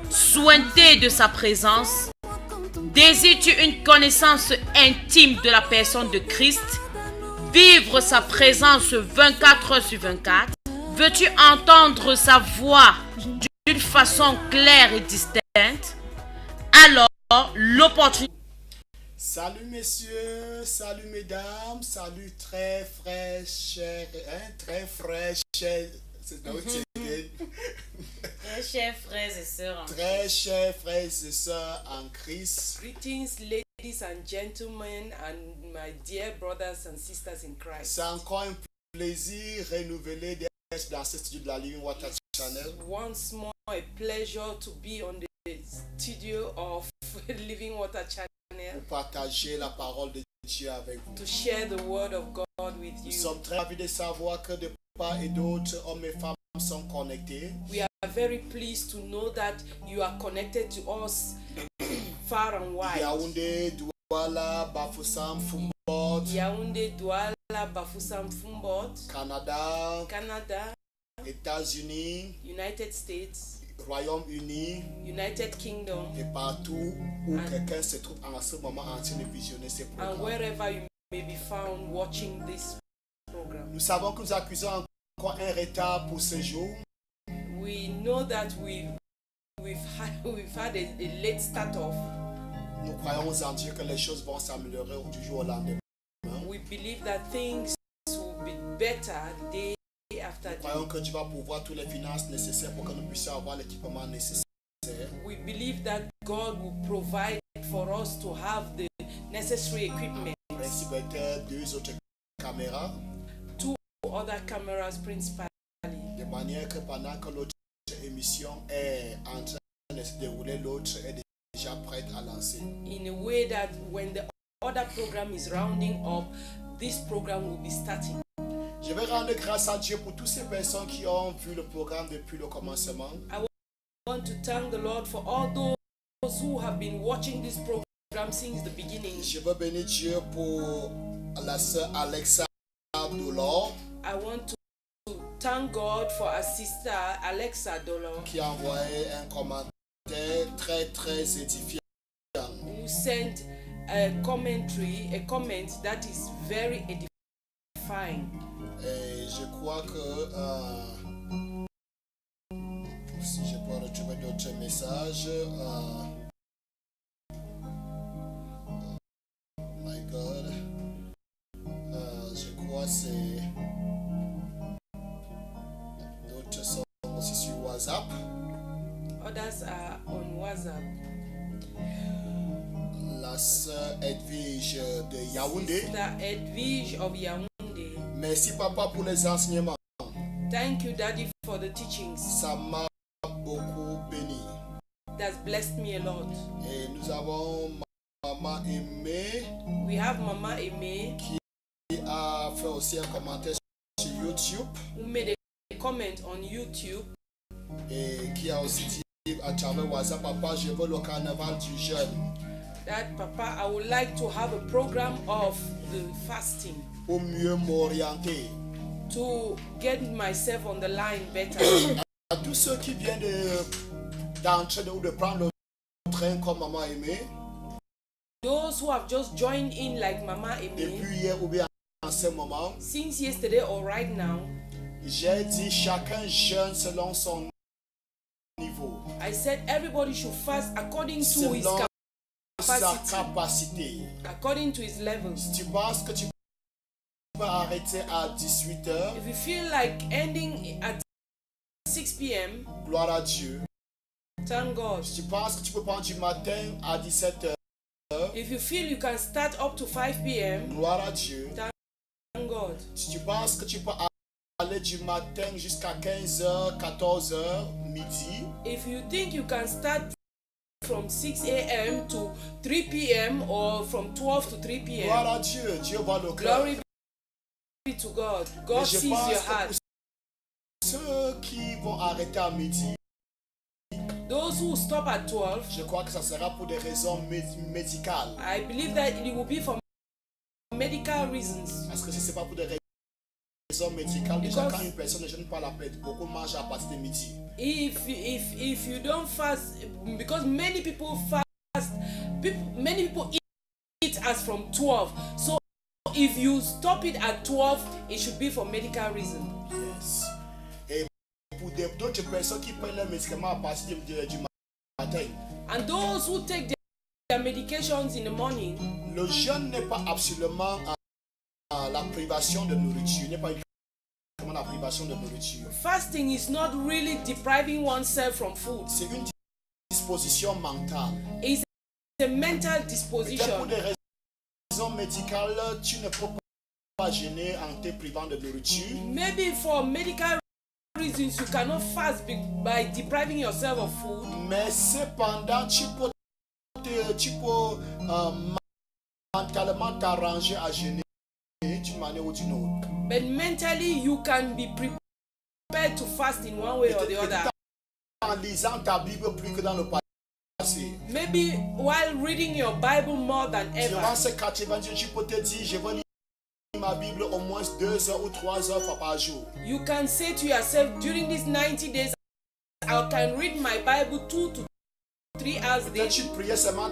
sointer de sa présence? Désires-tu une connaissance intime de la personne de Christ? Vivre sa présence 24 heures sur 24? Veux-tu entendre sa voix d'une façon claire et distincte? Alors, l'opportunité... Salut messieurs, salut mesdames, salut très frères, chers, très frères, chers... Très chers frères et sœurs en Christ. Très chers frères et sœurs en Christ. Greetings, ladies and gentlemen, and my dear brothers and sisters in Christ. C'est encore un plaisir renouvelé d'être dans ce studio de la Living Water Channel. Once more, a pleasure to be on the studio of Living Water Channel. Pour partager la parole de Dieu avec vous. To share the word of God with Nous you. sommes très ravis de savoir que de part et d'autre, hommes et femmes sont connectés. We are very pleased to know that you are connected to us far and wide. Yaoundé, Douala, Bafoussam, Fumbot, Yaoundé, Douala, Bafoussam, Fumbot, Canada, Canada, États-Unis, United States, Royaume-Uni United Kingdom, et partout où quelqu'un se trouve en ce moment en train de visionner ces and programmes. wherever you may be found watching this program. Nous savons que nous accusons encore un retard pour ce jour. We know that we've had a late start off. Nous croyons en Dieu que les choses vont s'améliorer du jour au lendemain. We believe that things will be better day after Nous croyons day. que Dieu va pouvoir toutes les finances nécessaires pour que nous puissions avoir l'équipement nécessaire. We believe that God will provide for us to have the necessary equipment. Principalité, deux autres caméras, Two other cameras principally, de manière que pendant que l'autre émission est en train de se dérouler, l'autre est déjà prête à lancer. in a way that when the other program is rounding up, this program will be starting. Je vais rendre grâce à Dieu pour toutes ces personnes qui ont vu le programme depuis le commencement. I want to thank the Lord for all those who have been watching this program since the beginning. Je veux bénir Dieu pour la sœur Alexa Dolor I want to thank God for our sister Alexa Dolo, qui a envoyé un commentaire très édifiant. who sent a comment that is very edifying. Et je crois que si je peux retrouver d'autres messages, my God, je crois que c'est d'autres sont aussi sur WhatsApp. Others are on WhatsApp. La sœur Edwige de Yaoundé. Sister Edwige of Yaoundé. Merci papa pour les enseignements. Thank you, Daddy, for the teachings. Ça m'a beaucoup béni. That's blessed me a lot. Et nous avons Maman Aimée We have Mama Aimee, qui a fait aussi un commentaire sur YouTube who made a comment on YouTube et qui a aussi dit à travers WhatsApp, papa, je veux le carnaval du jeûne that, Papa, I would like to have a program of the fasting pour mieux m'orienter. to get myself on the line better. À tous ceux qui viennent d'entrer ou de prendre le train comme Maman Aimée, Those who have just joined in like Mama Aimee, depuis hier ou bien en ce moment, since yesterday or right now, j'ai dit chacun jeûne selon son niveau, I said everybody should fast according to his selon sa capacity, capacité. according to his levels. Si tu penses que tu peux arrêter à 18h, If you feel like ending at 6 p.m., gloire à Dieu. thank God. Si tu penses que tu peux prendre du matin à 17h, If you feel you can start up to 5 p.m., gloire à Dieu. thank God. Si tu penses que tu peux aller du matin jusqu'à 15h, 14h, midi, If you think you can start from 6 a.m. to 3 p.m. or from 12 to 3 p.m., gloire à Dieu. Dieu voit le cœur. glory be to God. God Mais je sees pense your que heart. pour ceux qui vont arrêter à midi, Those who stop at 12, je crois que ça sera pour des raisons médicales. I believe that it will be for medical reasons. Parce que si ce n'est pas pour des raisons raison médicale. Déjà, Because quand une personne ne jeûne pas la paix, beaucoup mangent à partir de midi. if you don't fast, because many people fast, many people eat as from 12. So if you stop it at 12, it should be for medical reason. Yes. Et pour d'autres personnes qui prennent leurs médicaments à partir du matin, And those who take their medications in the morning, le jeûne n'est pas absolument la privation de nourriture, n'est pas uniquement la privation de nourriture. fasting is not really depriving oneself from food. C'est une disposition mentale. It's a mental Peut-être pour disposition. des raisons médicales, tu ne peux pas jeûner en te privant de nourriture. Maybe for medical reasons you cannot fast by depriving yourself of food. Mais cependant, tu peux mentalement t'arranger à jeûner d'une manière ou d'une autre. But mentally you can be prepared to fast in one way or the other. En lisant ta Bible plus que dans le passé. Maybe while reading your Bible more than Durant ever. ces 80 jours, tu peux te dire, je vais lire ma Bible au moins 2 heures ou 3 heures par jour. You can say to yourself, during these 90 days, I can read my Bible 2 to 3 hours Peut-être daily. tu priais seulement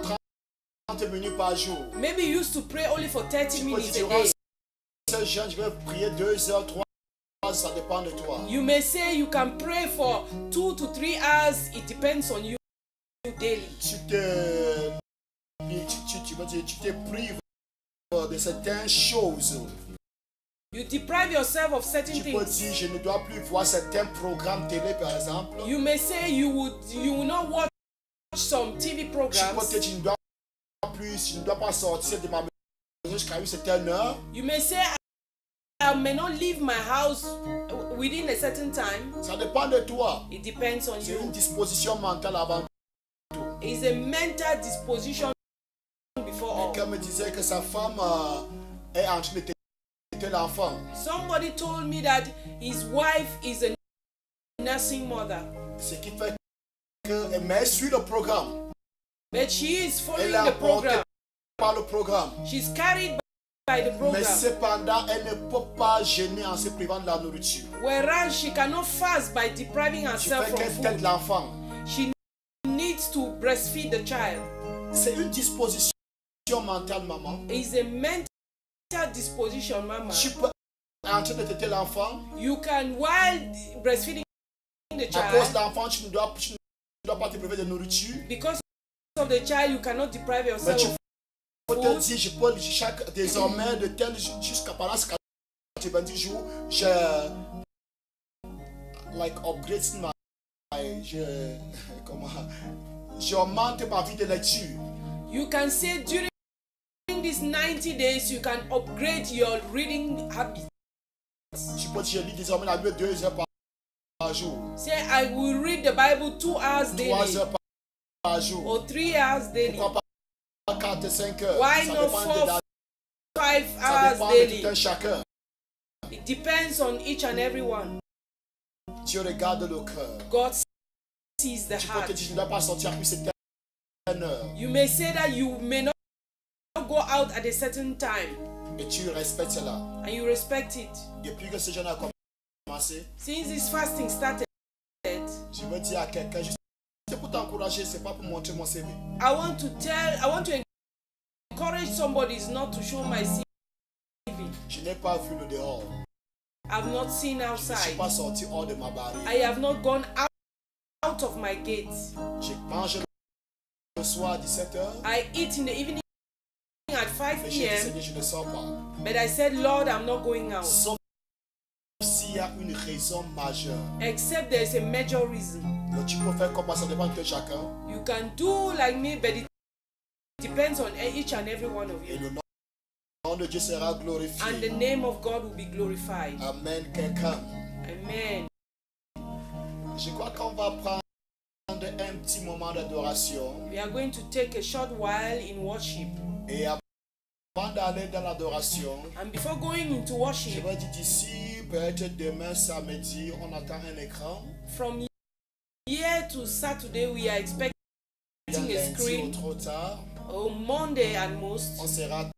30 minutes par jour. Maybe you used to pray only for 30 Tu peux minutes dire, a durant day. ce jeûne, je vais prier 2 heures, 3 heures, ça dépend de toi. You may say you can pray for 2 to 3 hours. It depends on you daily. Tu te prives de certaines choses. You deprive yourself of certain Tu peux things. dire, je ne dois plus voir certains programmes télé, par exemple. You may say you will not watch some TV Tu peux programs. te dire, je ne dois pas sortir de ma maison jusqu'à une certaine heure. You may say I may not leave my house within a certain time. Ça dépend de toi. It depends on C'est une you. disposition mentale avant. It's a mental disposition before all. Quelqu'un me disait que sa femme est en train de téter l'enfant. Somebody told me that his wife is a nursing mother, Ce qui fait que, mais elle suit le programme. but she is following Elle est the emportée program. par le programme. She's carried by the Mais program. cependant, elle ne peut pas jeûner en se privant de la nourriture. Whereas she cannot fast by depriving Tu herself fais from qu'elle tète food. l'enfant. She needs to breastfeed the child. C'est une disposition mentale, maman. It's a mental disposition, mama. Tu peux en train de téter l'enfant. You can, while breastfeeding the À cause de child, l'enfant, tu ne dois pas te priver de nourriture. because of the child, you cannot deprive Mais yourself tu of peux te food. dire, je peux désormais de tel jusqu'à pendant ce 90 jours, je upgrade je augmente ma vie de lecture. You can say during these 90 days, you can upgrade your reading habits. Tu peux dire, je lis désormais la Bible 2 heures par jour, Say, I will read the Bible 2 hours 3 daily heures par jour. or 3 hours daily, Pourquoi pas 4 et 5 heures? Why Ça not dépend 4, 5 ça hours dépend de daily. tout un chacun. It depends on each and every one. Dieu regarde le cœur. God sees the Tu peux te heart. dire, je ne dois pas sortir plus cette heure. You may say that you may not go out at a certain time, Et tu respectes cela. and you respect it. Depuis que ce jeûne a commencé, Since this fasting started, je veux dire à quelqu'un, c'est pour t'encourager, c'est pas pour montrer mon CV. I want to encourage somebody not to show my CV. Je n'ai pas vu le dehors. I've not seen Je ne suis outside. pas sorti hors de ma barrière. I have not gone out of my gates. Je mange le soir à 17h. I eat in the evening at 5 Mais j'ai dit, p.m. Seigneur, je ne sors pas. But I said, Lord, I'm not going out. Sauf s'il y a une raison majeure. Except there is a major reason. Donc tu peux faire comme ça dépend de chacun. You can do like me, but it depends on each and every one of Et you. le nom de Dieu sera And the glorifié. name of God will be glorified. Amen, quelqu'un. Amen. Je crois qu'on va prendre un petit moment d'adoration. We are going to take a short while in worship. Et avant d'aller dans l'adoration, And before going into je worship, vais dire d'ici, peut-être demain samedi, on attend un écran. from here to Saturday, we are expecting Bien a lundi ou screen. trop tard, On Monday at most, on sera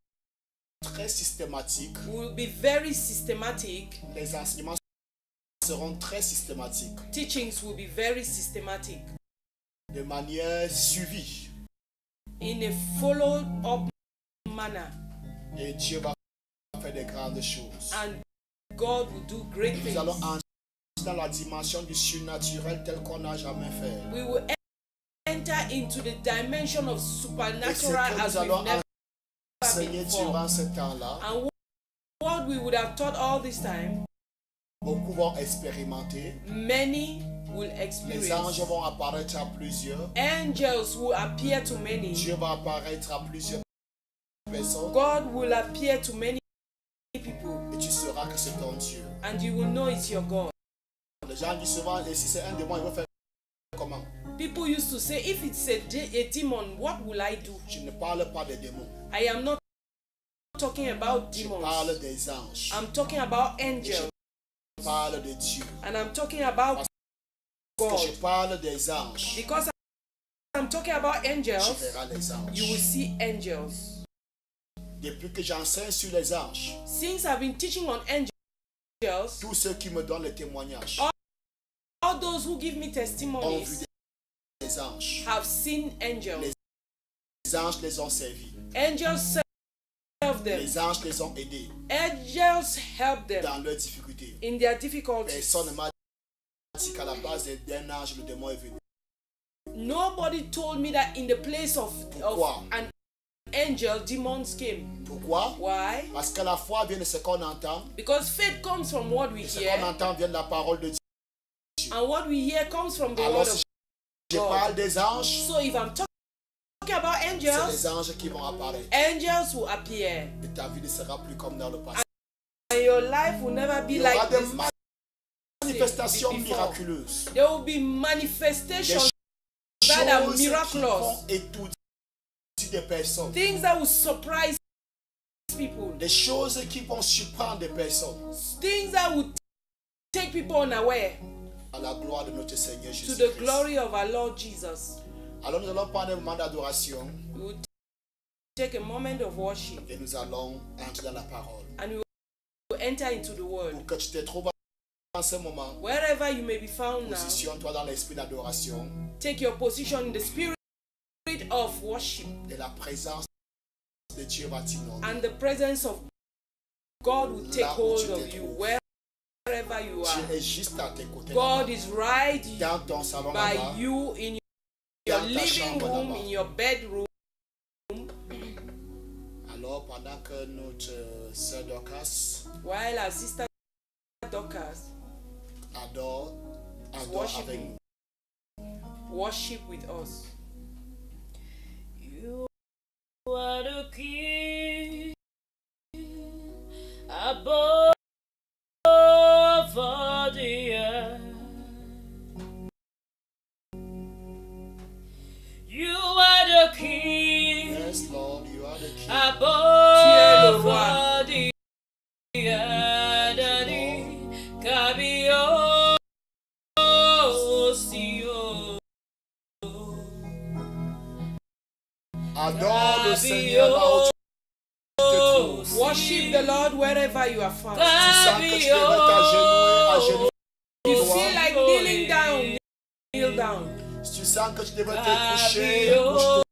très systématiques. will be very systematic. Les enseignements seront très systématiques. Teachings will be very systematic. De manière suivie. In a follow-up manner. Et Dieu va faire de grandes choses. And God will do great Nous things. allons entrer dans la dimension du surnaturel tel qu'on n'a jamais fait. We will enter into the dimension of Et ce supernatural que as nous allons we've never enseigner before. durant ce temps-là, And what we would have taught all this time, beaucoup vont expérimenter. many will Les experience. anges vont apparaître à plusieurs. Angels will appear to many. Dieu va apparaître à plusieurs personnes. God will appear to many people. Et tu sauras que c'est ton Dieu. And you will know it's your God. Les gens disent souvent, et si c'est un démon, il va faire comment? People used to say, if it's a demon, what will I do? Je ne parle pas des démons. I am not talking about Je demons. parle des anges. I'm talking about Et angels. je parle de Dieu. And I'm talking about Quand je God. parle des anges, Because I'm talking about tu angels, verras les anges. you will see angels. Depuis que j'enseigne sur les anges, Since I've been teaching on angels, tous ceux qui me donnent le témoignage all those who give me ont vu testimonies des anges. have seen angels. Les anges les ont servis. Angels serve them. Les anges les ont aidés Angels help them dans leurs difficultés. in their difficulties. Personne ne m'a dit qu'à la base d'un ange, le démon est venu. Nobody told me that in the place of Pourquoi? an angel, demons came. Pourquoi? Why? Parce que la foi vient de ce qu'on entend. Because faith comes from what we Et ce qu'on hear, entend vient de la parole de Dieu. and what we hear comes from the Alors word si of je parle God. des anges, So if I'm talking about c'est angels, les anges qui vont apparaître. angels will appear. Et ta vie ne sera plus comme dans le passé. And your life will never be Il y aura like des this. manifestations before. miraculeuses. There will be Des manifestations that are choses qui miraculous. vont étourdir des personnes. Things that will surprise people. Des choses qui vont surprendre des personnes. Things that will take people unaware À la gloire de notre Seigneur to the Jésus-Christ. glory of our Lord Jesus. Alors nous allons prendre un moment d'adoration We will take a moment of worship et nous allons entrer dans la parole. and we will enter into the word. Pour que tu te trouves en ce moment, Wherever you may be found now, positionne-toi dans l'esprit d'adoration take your position in the spirit of worship, et la présence de Dieu va t'inonder. and the presence of God will take Là où tu hold te of you trouves. wherever you Dieu are. est juste à tes côtés. God là-bas. is right Dans ton salon by là-bas. you in your Dans ta living chambre room, là-bas. in your bedroom. Alors pendant que notre sœur Dorcas While our sister Dorcas adore avec worshiping, nous. worship with us. You are the king above all the earth. You are the king Yes, Lord, you are the king. Tu es le above roi. all the earth. Daddy, Kabio, Sio. Adore le Seigneur là où tu te trouves. Worship the Lord wherever you are found. Tu sens que tu devrais t'agenouiller, agenouiller. You feel like kneeling down, kneel down. Si tu sens que tu devrais te coucher, couche-toi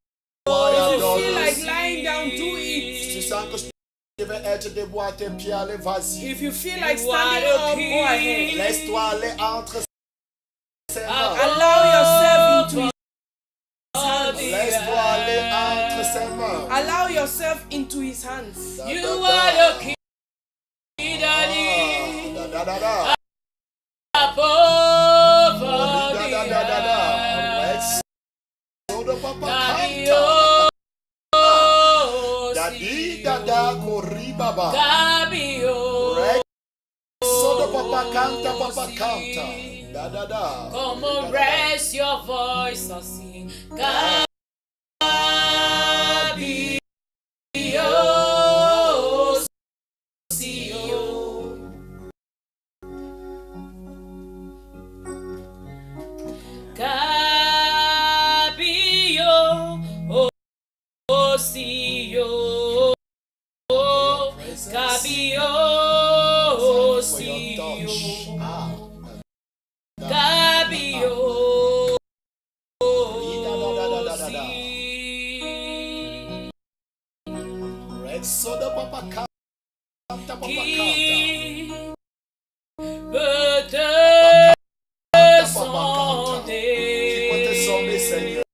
et If you adore. feel like lying down, do Si tu it. sens que tu devrais être debout à tes pieds, allez, vas-y. If you feel like You are standing the up, king. go ahead. Laisse-toi aller entre ses mains. Allow yourself into His hands. Laisse-toi aller entre ses mains. Allow yourself into His hands. Da, You da, are da. the king, Daddy, Da, da, da, da. above all Da, the da, da, da, da. earth. Rex. Sodo papa Kabio, canta. Dadi dada kori baba. Kabio, Rex. Sodo papa canta. Da da da. come on, raise your voice and sing. Kabio, Sio. Kabio, Sio. Exode papa canta, papa Qui canta. peut te Papa canta. Qui sonder? peut te sonder, Seigneur?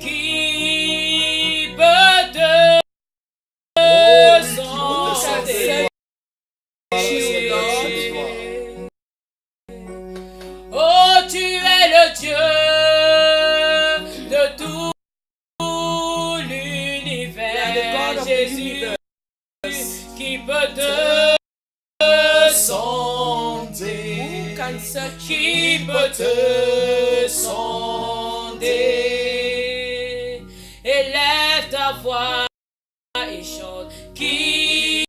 Qui peut te sonder? Oh, tu es le Dieu de tout l'univers, Jésus, qui peut te sonder, qui peut te sonder. Élève ta voix et chante. Qui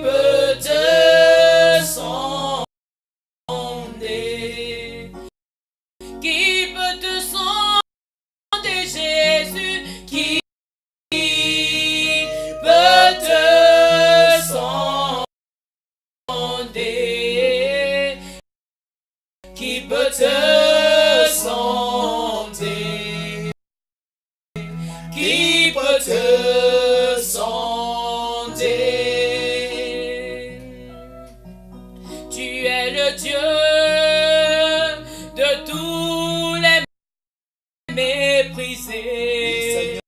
peut te sonder? Qui peut te sonder, Jésus? Qui peut te sonder? Qui peut te sonder? Qui peut te sonder? Tu es le Dieu de tous les méprisés.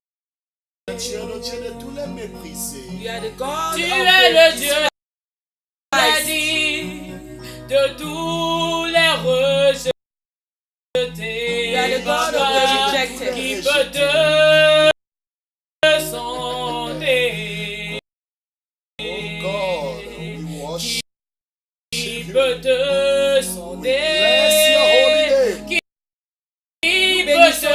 Tu es le Dieu de tous les méprisés. Tu es le Dieu de tous les rejetés. Qui peut te sonder? Oh God, we worship. Qui peut te sonder? Bless your holy name. Qui peut te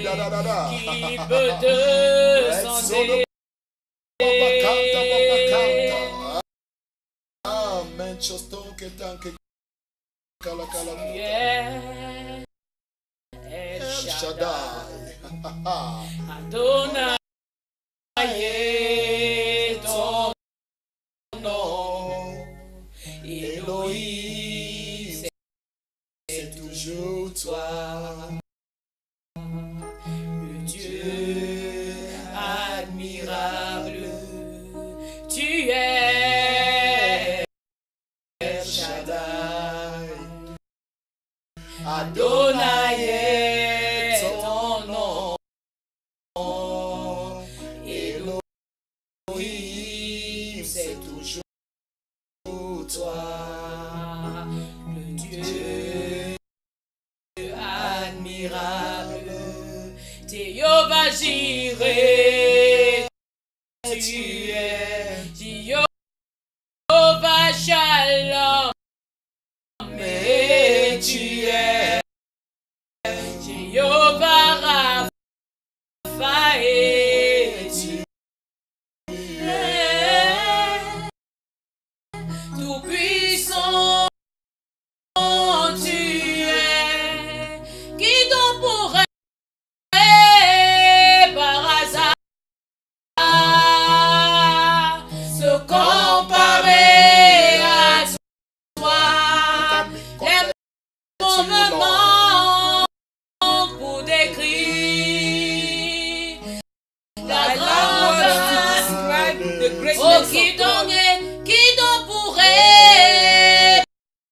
Da-da-da-da-da-da. Qui peut te sonder? Papa canta, papa canta. Amen. Choston que tanque kala kala. Yeah. El Shaddai. Adonai est ton nom. Elohim, c'est toujours toi. Le Dieu admirable, tu es El Shaddai. Adonai est ton nom. Elohim, c'est toujours toi. Le Dieu admirable. Jéhovah Jireh, tu es Jéhovah Shalom. Mais tu es Jéhovah Rapha et tu es tout puissant. Tu es qui donc pourrait par hasard se comparer à toi. Les mots me manquent pour décrire la grandeur. Oh, qui donc pourrait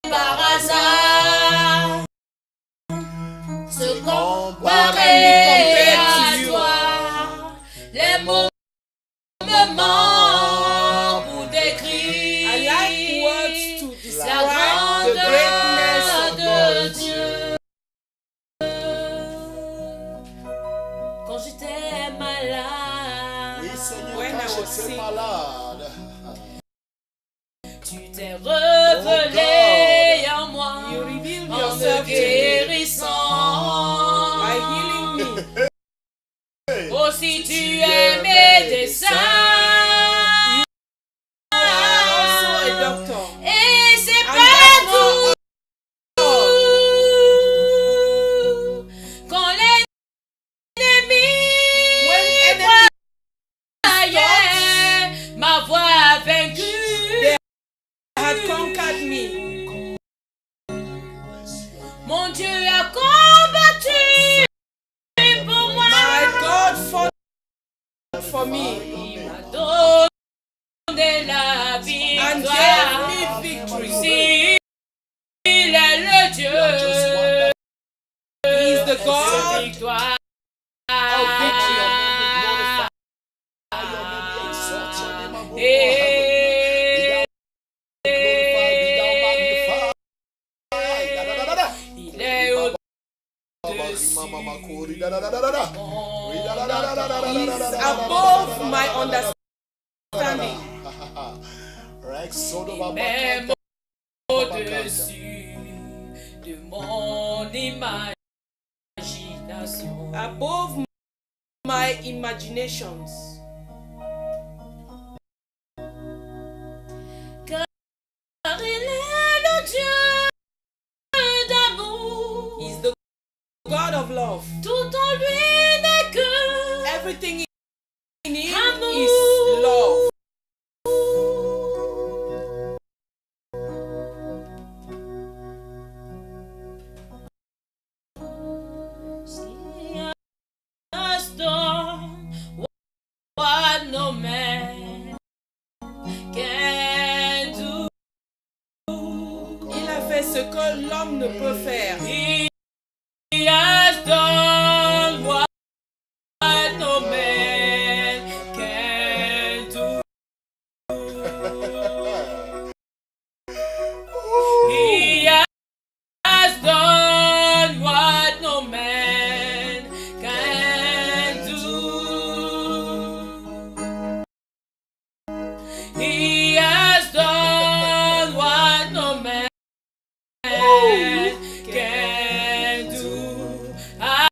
par hasard se comparer à toi. Les mots me manquent pour décrire la grandeur de Dieu. Quand j'étais malade, Oui, Seigneur, When I quand was j'étais sick. malade. tu t'es révélé en moi, en me guérissant. Aussi tu es médecin. Et c'est pas tout. Quand l'ennemi croyait m'avoir vaincu, toi. Your name be glorified. Your name be exalted. Your name above all heaven. Be thou magnified, be thou magnified. Il est au-dessus. He's above my understanding. Même au-dessus de mon imagination. Above my imaginations. Car il est le Dieu d'amour. He's the God of love. Tout en lui n'est que Everything in him amour. is love. What no man can do. Il a fait ce que l'homme ne peut faire. He has done what no man can do. He has done what no man can do. He has done what no man can do. I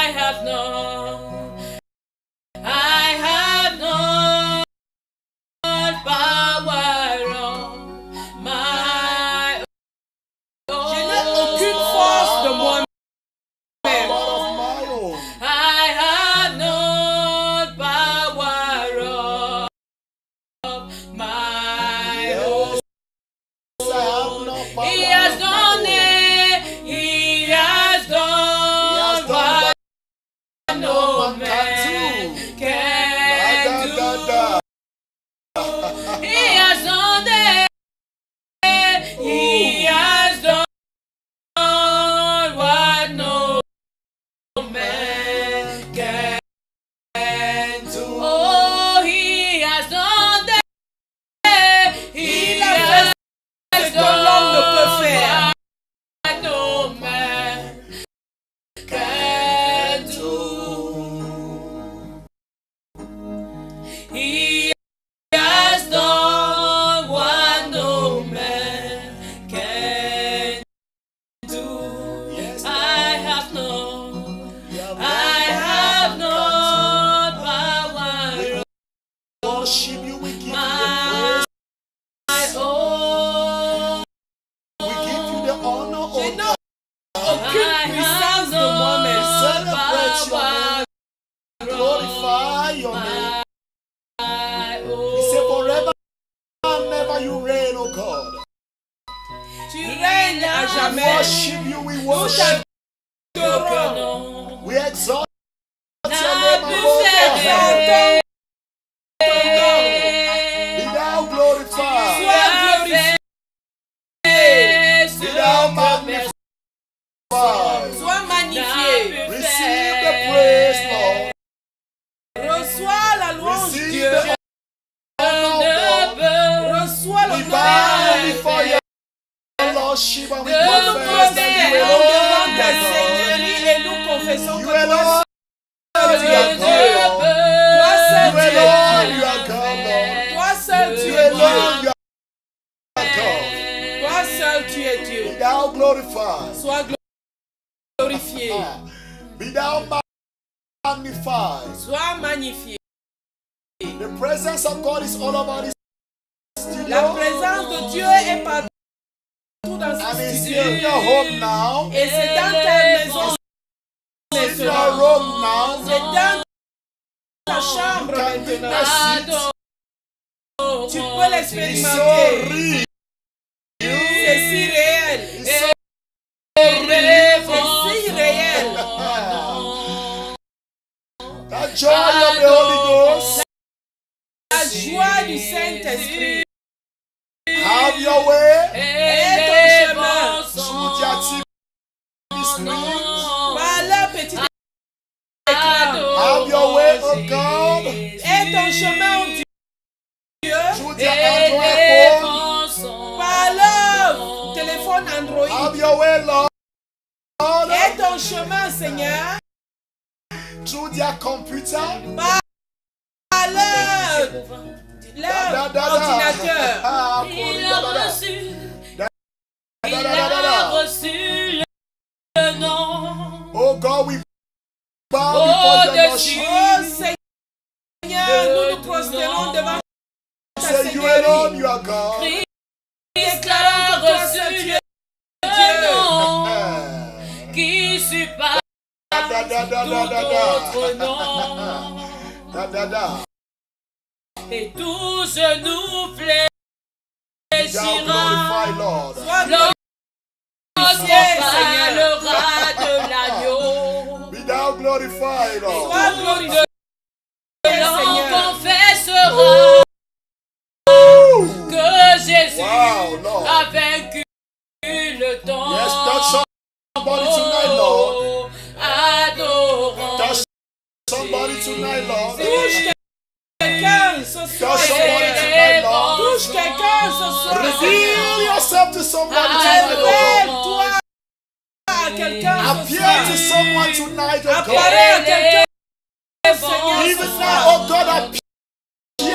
have no power on my own. Je n'ai aucune force de moi-même. I have no power of my own. He has done it. He has done what no man can do. He has done it. He has done what no man can do. Oh, he has done it. He has Ce que l'homme ne peut faire. what no man can do. He has done what no man can do. Yes, I have no power worship you, we give you the my praise, own. we give you the honor, Je oh n'ai God. aucune puissance de moi-même. Celebrate your name, glorify your name. We say forever and never you reign, oh God. Tu règnes à We jamais. worship you, we worship, we exalt your name above all heaven. Be thou glorified, Sois glorifié. be thou magnified. Sois magnifié. Receive the praise, Lord. Reçois la louange, Receive Dieu. the honor, God. Reçois We le bow gloire. before your lordship and we Nous nous confess that you prosternons devant ta alone seigneurie et nous confessons you que toi alone, seul you tu es are Dieu. God, Toi seul you tu es alone, Dieu. you are God, Lord. Toi seul tu You es Dieu. alone, you are God. Toi seul tu es Dieu. Be thou glorified, Sois glorifié. be thou magnified. Sois magnifié. The presence of God is all over this La studio, présence de Dieu est partout dans and ce it's studio. in your home now, Et c'est dans ta maison in your maintenant. room now. C'est dans ta chambre You can maintenant. witness it. Tu peux It's so l'expérimenter. real. C'est si réel. It's so C'est si réel. that joy of the Holy Ghost. La joie du Saint-Esprit. Have your way. Et ton chemin. Shoot your TV screen. Par leur petite ton chemin, oh Dieu. Through their Android phone. Par leur téléphone Android. Have your way, Lord. Et ton chemin, Seigneur. Through their computer. Par leur ordinateur. Il a reçu le nom. Oh God, we bow before your Au-dessus. Lordship. Oh Seigneur, nous nous prosternons devant ta Say you alone, Seigneurie. you are God. Christ a reçu le nom qui surpasse tout autre nom. Et tout genou Thou glorify, fléchira Lord. Sois lorsqu'on parlera de l'agneau. Be thou glorified, Lord. glorifié, L'on Seigneur. confessera que Jésus Wow, Lord. a vaincu le temps. Yes, touch somebody tonight, Lord. Adorant. Touch somebody tonight, Lord. Touche quelqu'un ce soir. Touch somebody tonight, Lord. Touche quelqu'un ce soir. Reveal yourself to somebody tonight, Lord. Révèle-toi à quelqu'un ce Appear to soir. someone tonight, oh God. Apparais à quelqu'un, Seigneur, ce Even now, soir. oh God, appear.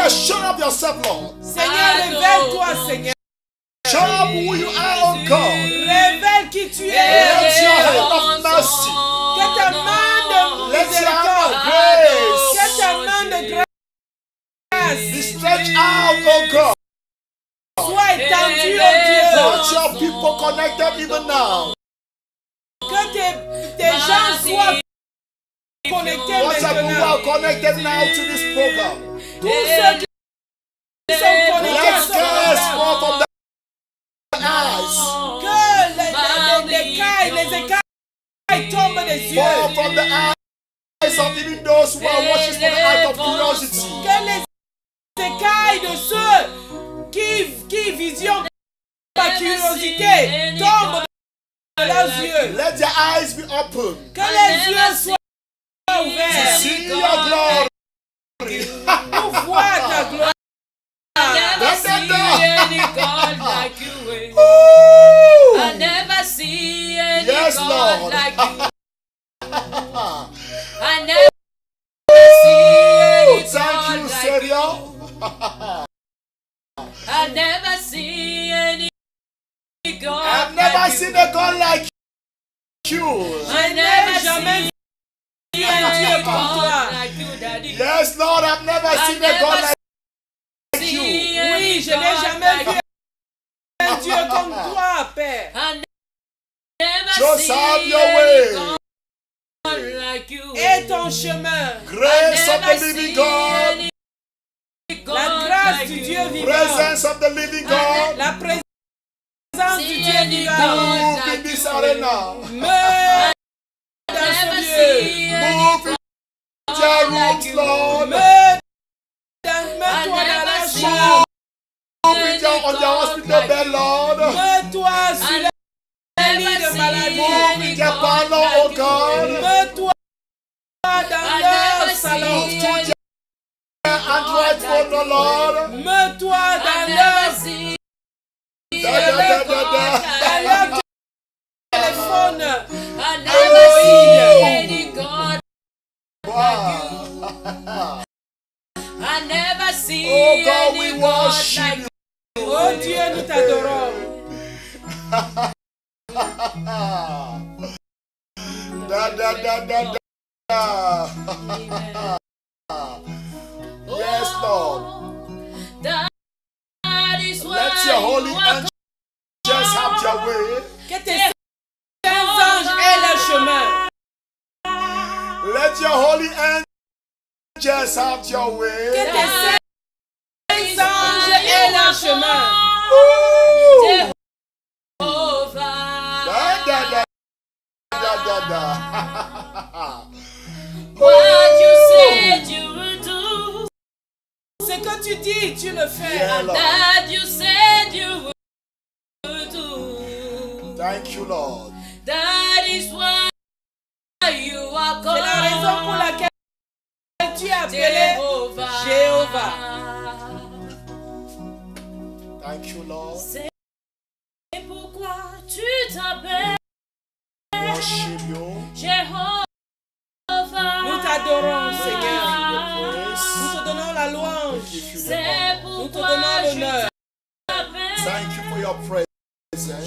Show up yourself, Lord. Seigneur, révèle-toi, Seigneur. Show up who you are, oh God. Révèle qui tu Let es. your hand of mercy. Que ta main de Let your hand miséricorde. of grace Que ta main de be grâce stretched out, oh God. soit étendue, oh Dieu. Touch your people connected even now. Que tes gens soient connectés Watch your people maintenant. are connected now to this program. Tous ceux qui sont connectés à Let ce scales programme. fall from the eyes. Que les écailles tombent des yeux. Fall from the eyes of even those who are watching from the eye of curiosity. Que les écailles de ceux qui visionnent par curiosité tombent de leurs yeux. Let their eyes be open Que les yeux soient to ouverts see your glory. pour voir ta gloire. Never see any God like you. Woo! I never see any Yes, God Lord. like you. I never see any Thank God you, like Savior. you. I never see any God I've never like seen you. a God like you. I Je never n'ai jamais see vu un Dieu any comme God toi. like you, Daddy. Yes, Lord, I've never seen a God like you. Oui, je n'ai jamais vu un Dieu comme toi, Père. I never Just see have your any way. God like you. Et ton chemin. Grace of Never the living see God. any God La grâce like du you. Dieu vivant. Presence of the living God. La présence du Dieu any vivant. God Move like in this you. arena. Me dans Never ce lieu. see any Move in their God like rooms, you. Lord. Mets-toi dans la see chambre. Move in their, on their hospital bed, Lord. Mets-toi sur le lit de maladie. Move in their parlor, oh God. Mets-toi dans leur salon. Move to their Android phone, oh Lord. Mets-toi I dans never leur see Da, da, da, da, da. téléphone. I never see any God. Wow. I never see Oh God, we any God worship like you. you. Oh Dieu, nous t'adorons. Da, da, da, da, da. Yes, Lord. That is why Let your holy you are angels have your way. Que tes saints anges aient leur chemin. Let your holy angels have your Que way. tes saints anges aient leur chemin. Woo! Jehovah. Da, da, da, da, da, da. What you said you would do, Ce que tu dis, tu le fais. Yeah, Lord. that you said you would do. Thank you, Lord. That is why you are C'est la raison pour called laquelle tu es appelé Jéhovah. Thank you, Lord. C'est pourquoi tu t'appelles Worship you. Jéhovah. Nous t'adorons, Seigneur. Praise. Nous te donnons la louange. Give you the C'est honor. Nous te pourquoi donnons je l'honneur. t'appelle Thank you for your presence.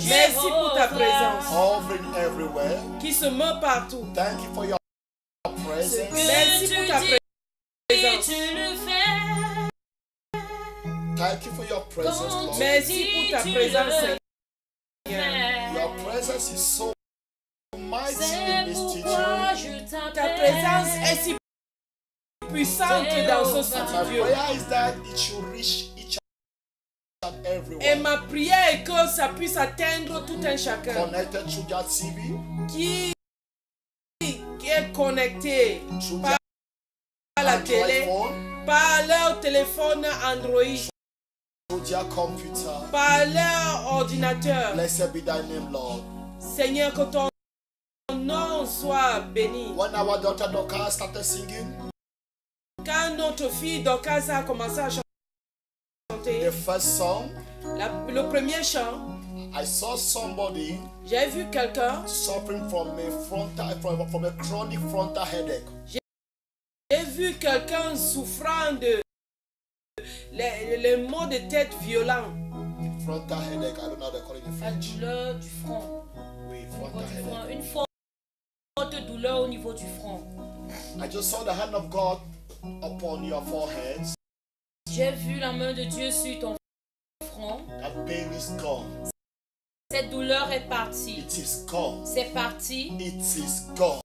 Merci pour ta présence Hovering everywhere. qui se meut partout. Thank you for your presence. Merci pour ta tu présence. le fais Thank you for your presence, Lord. Merci pour ta présence, Seigneur. Your presence is so mighty in C'est this pourquoi teaching. je Ta t'appelle. présence est si puissante dans ce My studio. prayer is that it should reach each and Et everyone ma prière est que ça puisse atteindre tout un chacun connected through their TV, qui est connecté through par la their télé, phone, par leur téléphone Android, through their computer. par leur ordinateur. Blessed be thy name, Lord. Seigneur, que ton nom soit béni. When our daughter Dorcas started singing Quand notre fille Dorcas a commencé à chanter the first song, le premier chant, I saw somebody j'ai vu quelqu'un, suffering from a chronic frontal headache. j'ai vu quelqu'un souffrant de les maux de tête violents. Frontal headache, I don't know how they call it in La French. douleur du front. Oui, Au frontal niveau du front. headache. Une forte douleur au niveau du front. I just saw the hand of God upon your forehead. J'ai vu la main de Dieu sur ton front. That pain is gone. Cette douleur est partie. It is gone. C'est parti. It is gone.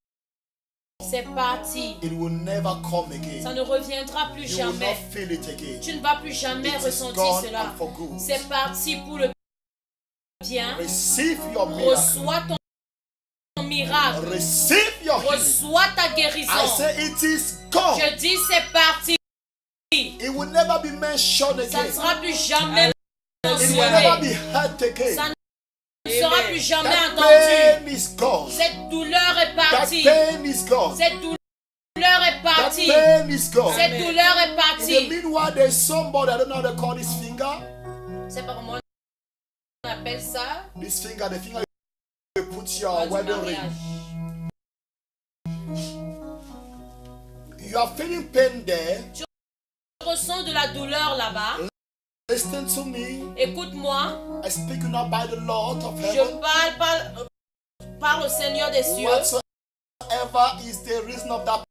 C'est parti. It will never come Ça again. ne reviendra plus You will not jamais. feel it again. Tu ne vas plus jamais It is ressentir gone cela. and for good. C'est parti pour le bien. Receive your miracle. Reçois ton miracle. Receive your healing. Reçois ta I guérison. say it is gone. Je dis c'est parti. It will never be mentioned Ça ne again. sera plus jamais It will never mentionné. be heard again. Ça ne sera plus jamais That entendu. pain is gone. Cette douleur est That partie. pain is gone. Cette douleur est That partie. pain is gone. Cette douleur est In the partie. meanwhile, there's somebody, I don't know how they call this finger. C'est pas comment on appelle ça. This finger, the finger you put your Lors du wedding mariage. ring. You are feeling pain there. Tu ressens de la douleur là-bas. Listen to me. Écoute-moi. I speak now by the Lord of Je heaven. parle au Seigneur des cieux. Whatsoever is the reason of that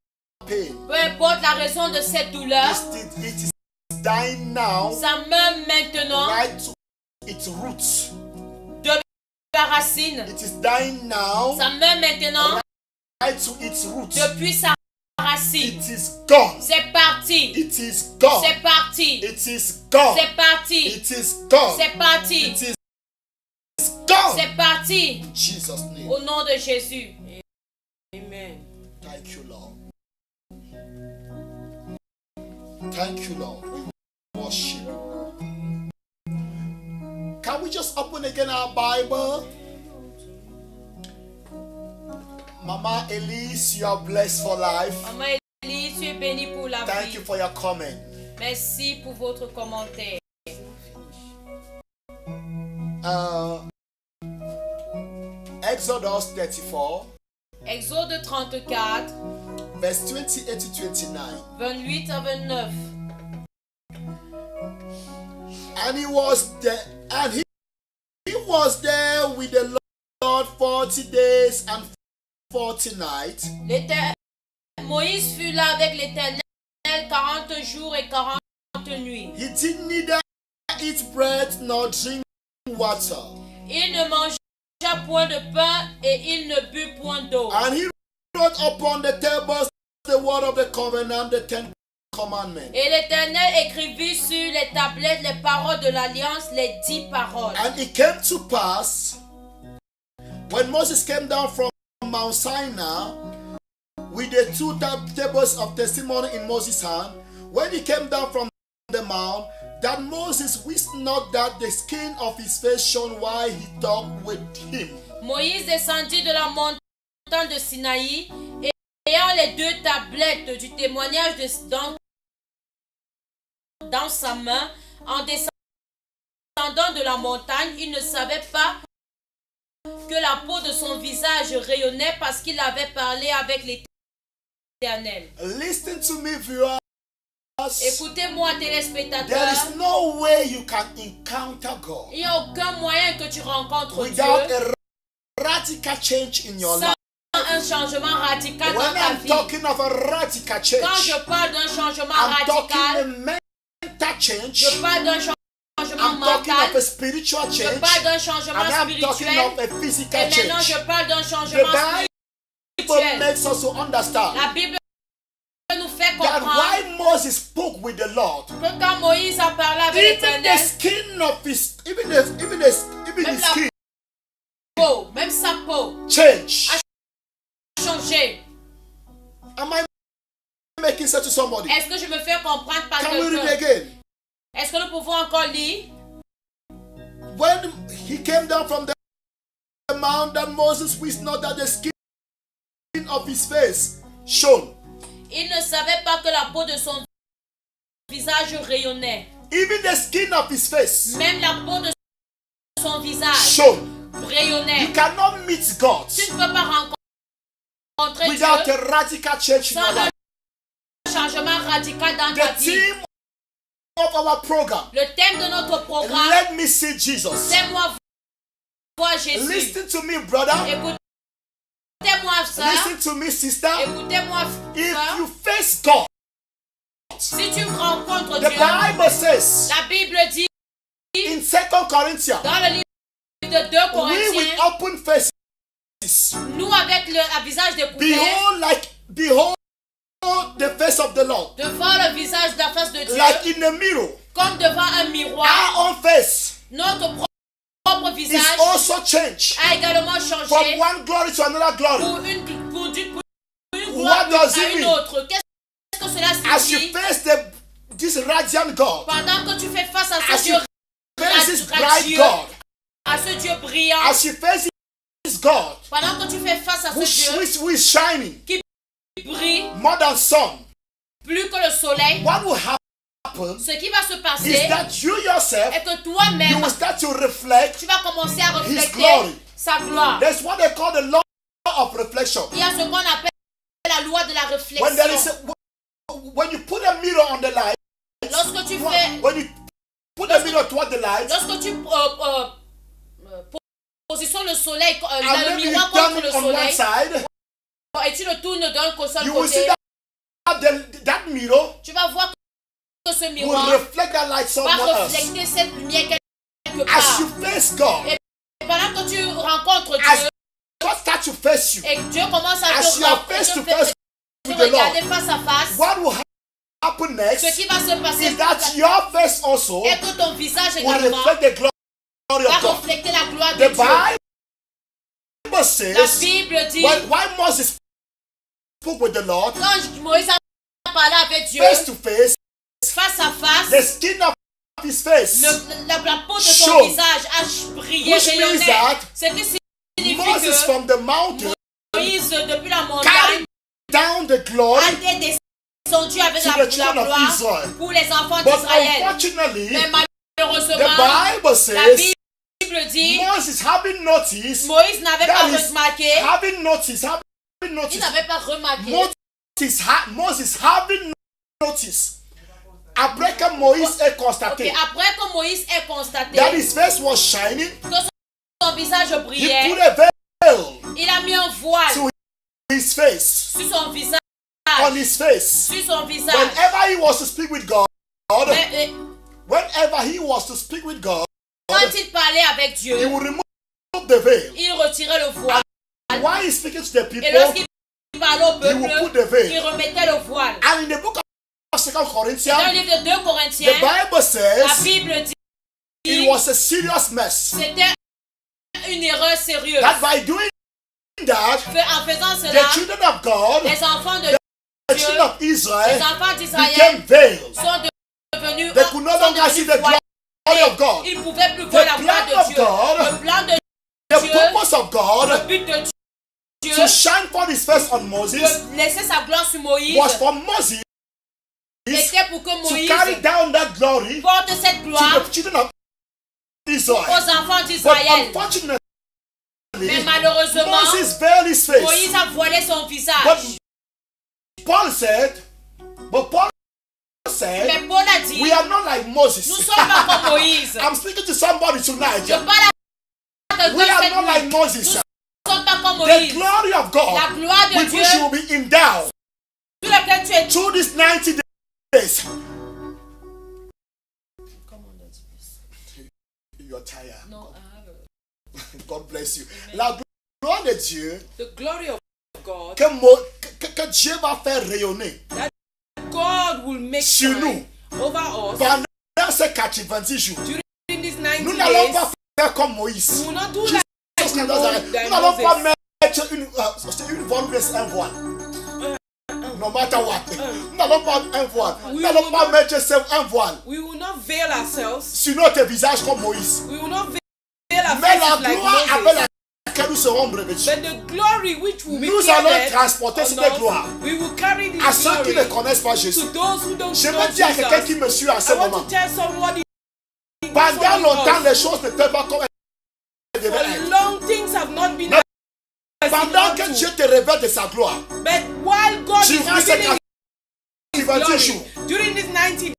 pain, Peu importe la raison de cette douleur, it is dying now, ça meurt maintenant right to its roots. de la racine. It is dying now, Ça meurt maintenant right to its roots. depuis sa racine. It is gone. C'est parti. It is gone. C'est parti. It is gone. C'est parti. It is gone. C'est parti. It is gone. C'est parti. In Jesus' name. Au nom de Jésus. Amen. Thank you, Lord. Thank you, Lord. We worship you. Can we just open again our Bible? Mama Elise, you are blessed for life. Maman Élie, tu es bénie pour la Thank you vie. for your comment. Merci pour votre commentaire. Exodus 34, Exode 34, verse 28 to 29. 28 à 29. And he was there, he was there with the Lord 40 days and 40 nights. Moïse fut là avec l'Éternel 40 jours et 40 nuits. He did neither eat bread nor drink water. Il ne mangea point de pain et il ne but point d'eau. And he wrote upon the tables the word of the covenant, the 10 commandments. Et l'Éternel écrivit sur les tablettes les paroles de l'alliance, les 10 paroles. And it came to pass, when Moses came down from Mount Sinai with the two tables of testimony in Moses' hand, when he came down from the mount, that Moses wist not that the skin of his face shone while he talked with him. Moïse descendit de la montagne de Sinaï ayant les 2 tablettes du témoignage dans sa main, en descendant de la montagne, il ne savait pas que la peau de son visage rayonnait parce qu'il avait parlé avec l'Éternel. Listen to me, viewers. Écoutez-moi, There téléspectateurs. is no way you can encounter God Il n'y a aucun moyen que tu rencontres without Dieu a radical change in your sans life. un changement radical dans When ta I'm vie. talking of a radical Quand change, je parle d'un changement I'm talking a radical, mental change. je parle d'un changement I'm talking of mental, a spiritual je change. parle d'un changement And I'm talking spirituel, of a et physical maintenant change. je parle d'un The changement Bible spirituel. makes us to understand La Bible nous fait that comprendre why Moses spoke with the Lord, que quand Moïse a parlé avec even the l'Éternel, skin of his, even his skin même sa peau change. a changé. Am I making sense to somebody? Est-ce que je me fais comprendre par Can we read quelqu'un? again? Est-ce que nous pouvons encore lire? When he came down from the mountain, Moses wished not that the skin of his face shone. Il ne savait pas que la peau de son visage rayonnait. Even the skin of his face Même la peau de son visage shone. rayonnait. You cannot meet God Tu ne peux pas rencontrer without Dieu a radical change in sans your life. un changement radical dans ta The vie. theme of our program, Le thème de notre programme, let me see Jesus. c'est moi voir Jésus. Listen to me, brother. Écoutez-moi, soeur. Listen to me, sister. Écoutez-moi, If soeur. you face God, Si tu rencontres the Dieu, Bible says la Bible dit in 2 Corinthians, dans le livre de 2 we with Corinthiens, open faces, nous avec le visage découvert, behold the face of the Lord, devant le visage de la face de Dieu, like in a mirror. comme devant un miroir, Our own face notre propre is visage also changed a également from changé one glory to another glory. pour une What gloire does à it une mean? autre. Qu'est-ce que cela As you signifie? face this radiant God, Pendant que tu fais face à as ce you Dieu face this bright radieux, God, à ce Dieu brillant, as you face this God pendant que tu fais face à ce Dieu who is shining qui brille more than sun, plus que le soleil, what will happen ce qui va se is passer that you yourself, est que you toi-même, will start to reflect. tu vas commencer à His refléter glory. sa gloire. That's what they call the law of reflection. Il y a ce qu'on appelle la loi de la When there is réflexion. when you put a mirror on the light, Lorsque tu fais, when you put a mirror toward the light, lorsque tu positionnes le soleil, and le maybe you miroir turn contre le it on one soleil, side, et tu le tournes d'un seul you will see côté, that mirror tu vas voir que ce will miroir reflect that light va somewhere else. refléter cette lumière quelque As part. you face God, Et pendant que tu rencontres as Dieu, God starts to face you, et que Dieu commence à as te you are face to face te with the Lord, regarder face à face, what will happen next ce qui va se passer is that your face also est que ton visage will également reflect the glory va of God. refléter la gloire de The Dieu. Bible La says Bible dit, why Moses spoke with the Lord quand Moïse a parlé avec Dieu, face to face, face à face, the skin of his face, la peau de son Show. visage a brillé, which means rayonnait. that Ce qui signifie Moses que from the mountain Moïse, depuis la montagne, carried down the glory a été descendu avec to la the children of gloire Israel. pour les enfants But d'Israël. unfortunately, Mais the malheureusement, Bible la says Bible dit, Moses having noticed, Moïse n'avait pas that is, remarqué, having noticed, il n'avait pas remarqué. Moses having noticed. Après que Moïse ait constaté Ok, après que Moïse ait constaté that his face was shining, que son visage he brillait, put a veil il a mis un voile to his face, sur son visage. on his face. Sur son visage. Whenever he was to speak with God, Mais, whenever he was to speak with God, quand il parlait avec he Dieu, would remove the veil. il retirait le voile. While he's speaking to the people, Et lorsqu'il parlait au he would put peuple, the veil. il remettait le voile. And in the book of 2 Dans le Corinthians, livre de 2 the Corinthiens, Bible la says Bible dit it was a serious mess. c'était une erreur sérieuse. That by doing that, En faisant the cela, children of God, les enfants de the Dieu, children of les Israel, enfants d'Israël became veiled. sont devenus They could no longer see the glory of God. Ils ne pouvaient plus voir la gloire plan of de Dieu. God, Le plan de The Dieu, purpose of le God but de to shine forth his face on Moses de laisser sa gloire sur Moïse, was for Moses était pour que to Moïse carry down that glory porte cette gloire to the children of Israel. aux enfants But d'Israël. unfortunately, Mais malheureusement, Moses veiled his face. Moïse a voilé son visage. But Paul said, Mais Paul a dit, we are not like Moses. nous ne sommes pas comme Moïse. I'm speaking to somebody tonight. Je parle à quelqu'un We are cette not like nuit. Moses. Nous ne sommes pas comme The Moïse. glory of God, La gloire de with Dieu, which you will be endowed sur laquelle tu es. through these 90 days. You're tired. Non, God bless you. La gloire de Dieu The glory of God, que Dieu va faire rayonner God will make sur nous shine over us pendant ces 90 jours. during these 90 Nous n'allons days. pas faire comme Moïse. We will not do Jesus like Christ Nazareth. Nous n'allons pas mettre une voile ou un voile. No matter what. Nous n'allons pas un voile. Nous n'allons pas mettre un voile We will not veil ourselves. sur notre visage comme Moïse. We will not veil our Mais la faces like gloire avec Moses. laquelle nous serons revêtus, But the glory which will be nous allons carried transporter on cette us, gloire we will carry this à ceux qui glory ne connaissent pas Jésus. to those who don't Je know veux dire à quelqu'un qui Jesus. me suit en ce I want moment. to tell somebody Pendant longtemps, us, les choses n'étaient pas comme elles devaient for être. long things have not been Mais as it pendant ought que to. Dieu te révèle de sa gloire, But while God is durant ces revealing His 90 glory, jours, during these 90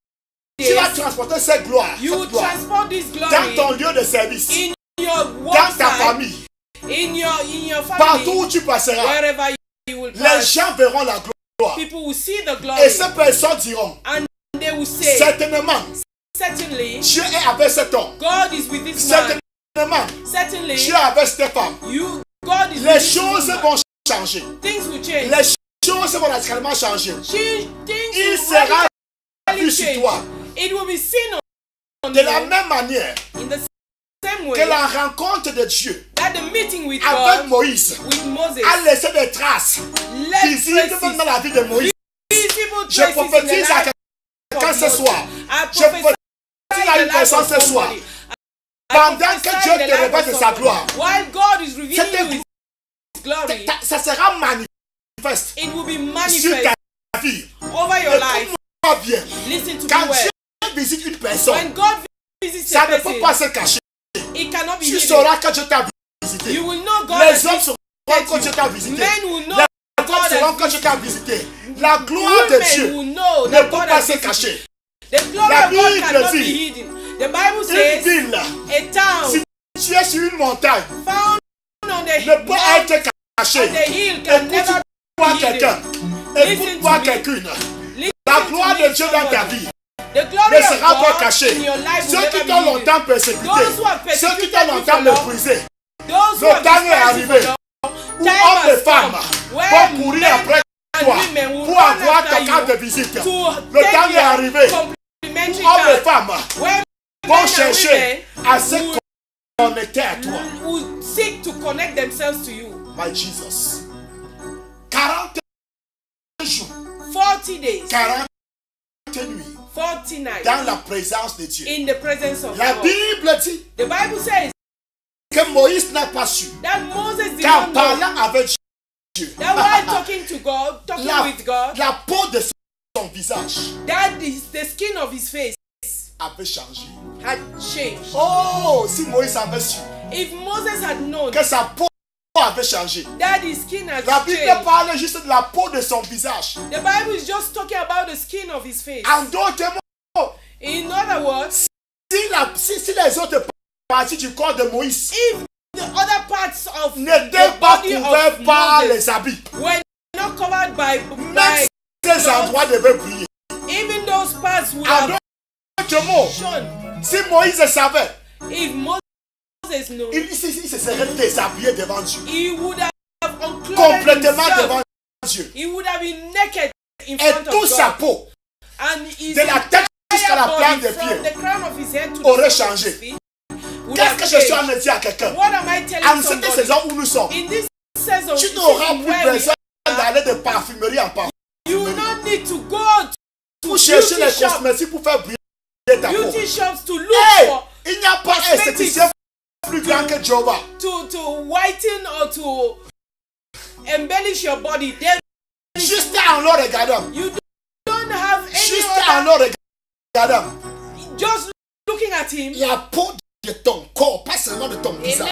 tu vas days, transporter cette gloire, you will transport this dans glory ton lieu de service, in your dans work ta site, famille, in your partout family, où tu passeras. wherever you will Les pass. gens verront la gloire. People will see the Et glory ces personnes diront, and they will say, certainement, certainly, Dieu est avec cet homme. God is with this man. Certainement, Certainly, Dieu est avec cette femme. God is with Les this choses woman. vont changer. Things will change. Les choses vont radicalement changer. Things Il will sera radically vu sur change. toi. It will be seen on De la you même manière in the same que way la rencontre de Dieu that the meeting with avec God, Moïse with Moses, a laissé des traces left visibles traces, dans la vie de Moïse. visible Je traces in the prophétise à life quelqu'un of ce Moses. soir. I Je prophesy prophétise à in une the life personne of ce soir. somebody. Pendant que Prophesy Dieu in the te life révèle of de sa somebody. gloire, While God is revealing cette you His glory, ça sera manifeste it will be sur manifest ta vie. over your life. Écoute-moi bien. Listen to Quand me well. Dieu visite une personne, When God visits ça a ne peut pas person, se cacher. it cannot be Tu hidden. sauras que Dieu t'a visité. You will know God Les has hommes sauront que Dieu t'a visité. Men will know Les God hommes sauront has que Dieu t'a visité. La gloire de Women Dieu will know ne that peut God pas has se visited. cacher. The glory La of God Bible cannot be dit, hidden. The Bible Une says ville, a town si tu es sur une montagne, found on the ne peut mount être caché. on the hill can never Écoute-moi be quelqu'un. hidden. Écoute-moi quelqu'une. La gloire de Dieu dans ta vie The glory ne of sera pas God cachée. in your life will Ceux qui never t'ont be longtemps hidden. persécuté, Those who have ceux qui persecuted t'ont you longtemps for long, méprisé, those who le have temps est despised you arrivé for long, où time hommes et has femmes come vont when courir men après and toi women will pour run avoir after ta carte de you visite. to Le take temps est your arrivé complimentary où hommes et card. femmes When vont men and chercher à se women connecter à toi. will seek to connect themselves to you. My Jesus. 40 jours, 40 days, 40 nuits 40 nights dans la présence de Dieu. in the presence of La God. Bible dit The Bible says que Moïse n'a pas su that Moses did qu'en not know parlant avec Dieu, that while talking to God, talking with God, la peau de son visage that the skin of his face avait changé. had changed. Oh, si Moïse avait su If Moses had known que sa peau avait changé. that his skin had La Bible changed, parle juste de la peau de son visage. the Bible is just talking about the skin of his face. En d'autres mots, In other words, si les autres parties du corps de Moïse if the other parts of n'étaient the pas body couverts of par Moses les habits, were not covered by même ces endroits devaient briller. even those parts would En have d'autres mots, shown. si Moïse savait, If Moses knew, il se serait déshabillé devant Dieu. he would have unclothed Complètement himself. devant Dieu. He would have been naked in Et front toute of sa God. peau, And his de la tête jusqu'à la entire plante body, des from pieds, the crown of his head to the aurait sole of changé. his feet, would qu'est-ce have que je suis en changed. train de dire à quelqu'un? What am I telling En cette somebody? saison où nous sommes, In this season, tu n'auras season plus where we besoin are, d'aller de parfumerie en you will parfumerie not need to go pour to chercher les beauty shops, cosmétiques pour faire briller ta peau. beauty shops to look Hey, for il n'y a pas un cosmetics esthéticien plus grand que Jehovah. to whiten or to embellish your body. There Juste en le regardant. you don't have any Juste other. en le regardant. Just looking at him, La peau de ton corps, pas seulement de ton visage,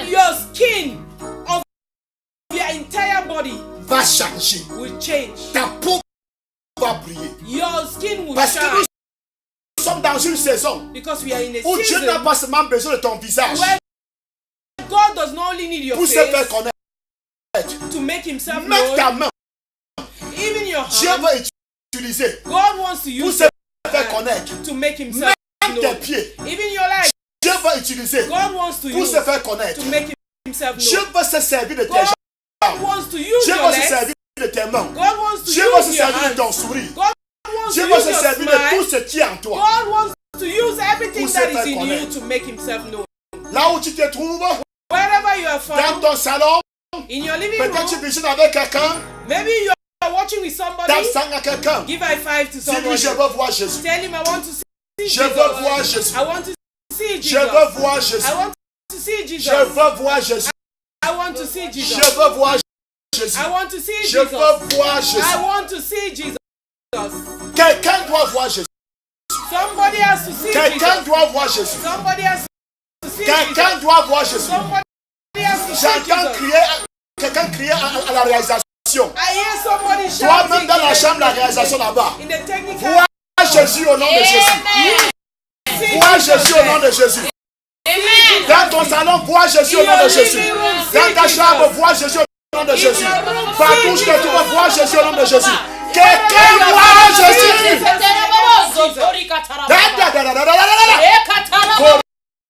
your skin of your entire body va changer. will change. Ta peau va briller. Your skin will Parce que shine nous sommes dans une saison because we are in a où Dieu n'a season pas seulement besoin de ton visage where God does not only need your pour se faire face connaître. to make himself Même ta known, main, even your Dieu hand. va utiliser God wants to pour use se faire connaître. to make himself Même tes known. pieds, Even your legs, Dieu va utiliser God wants to pour use se faire connaître. to make himself Dieu known. va se servir de tes God jambes. wants to use Dieu your va se legs. servir de tes mains. God wants to Dieu va se use your servir de hands. ton sourire. God wants Dieu to va use se your servir de tout smile. ce qui est en toi. God wants to use everything Pour se that faire is in you connaître. to make himself known. Là où tu te trouves, Wherever you are dans found, ton salon, in your living peut-être tu room, visites avec quelqu'un, maybe you are watching with somebody. tape 5 à quelqu'un. Give high five to Dis-lui, somebody. je veux voir Jésus. Tell him I want to see Je Jesus. veux voir Jésus. I want to see Je Jesus. veux voir Jésus. I want to see Jesus. Je veux voir Jésus. I want to see Jesus. Je veux voir Jésus. I want to see Je Jesus. veux voir I Jésus. want to see Jesus. Quelqu'un doit voir Jésus. Somebody has to see Quelqu'un Jesus. doit voir Jésus. Somebody has to see Quelqu'un Jesus. doit voir Jésus. Somebody has to see J'entends Jesus. crier, quelqu'un crier à la réalisation. I hear somebody Toi-même shouting dans la chambre de la réalisation là-bas. in the technical. Vois Jésus au nom de Jésus. See Vois Jesus Jésus au nom there. de Jésus. Amen. Dans ton salon, vois Jésus au nom de Jésus. Dans ta chambre, vois Jésus au nom de Jésus. Partout où tu te trouves, vois Jésus au nom de Jésus. Quelqu'un voit Jésus. Da, da, da, da, da, da, da, da, da.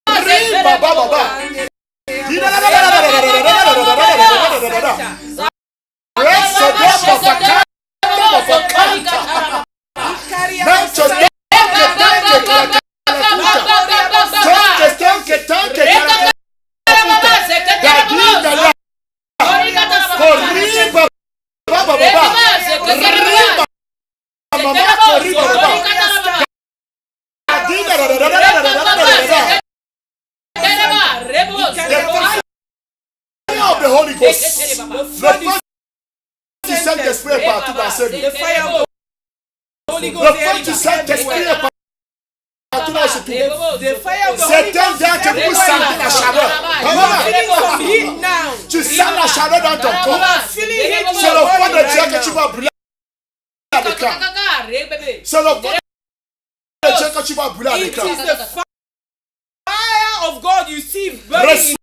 Corri, baba, baba. Di, da, da, da, da, da, da, da, da, da, da, da, da, da, da, da, da. Reso, do, baba, kanta, baba, kanta. Même te donne que tant que of the Holy Ghost. Le feu du Saint-Esprit est partout dans ce lieu. The fire of the Holy Le Ghost feu du Saint-Esprit est partout dans ce lieu. The fire of the Holy C'est un Ghost gars que vous sentez la chaleur. You are feeling some heat now. Tu sens la chaleur dans ton You corps. are feeling heat in C'est your le feu body de Dieu right que tu now. vas brûler à l'écran. C'est le feu de Dieu que tu vas brûler à It l'écran. is the fire of God you see burning